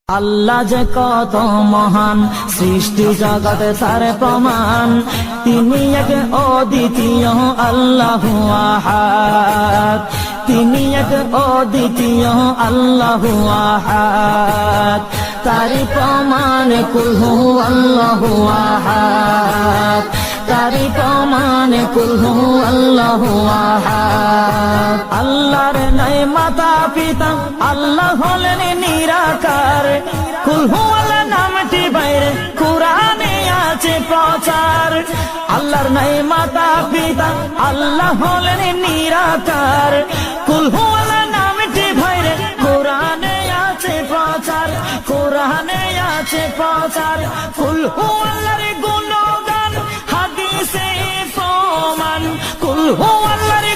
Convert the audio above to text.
আল্লাহ যে কত মহান, সৃষ্টি জগতে তার প্রমাণ। তিনি এক অদ্বিতীয় আল্লাহু আহাদ, তিনি এক অদ্বিতীয় আল্লাহু আহাদ। তারি প্রমাণ কুল হু আল্লাহু আহাদ, তারি প্রমাণ কুল হু আল্লাহু আহাদ। আল্লাহর নাই মাতা পিতা, আল্লাহ হলেন নিরাকার। কুল হু আল্লাহ নামটি বাইরে কুরআনে আছে প্রচার। আল্লাহর নাই মাতা পিতা, আল্লাহ হলেন নিরাকার। কুল হু আল্লাহ নামটি বাইরে কুরআনে আছে প্রচার, কুরআনে আছে প্রচার। কুল হু আল্লাহর গুণগান হাদিসে প্রমাণ, কুল হু আল্লাহর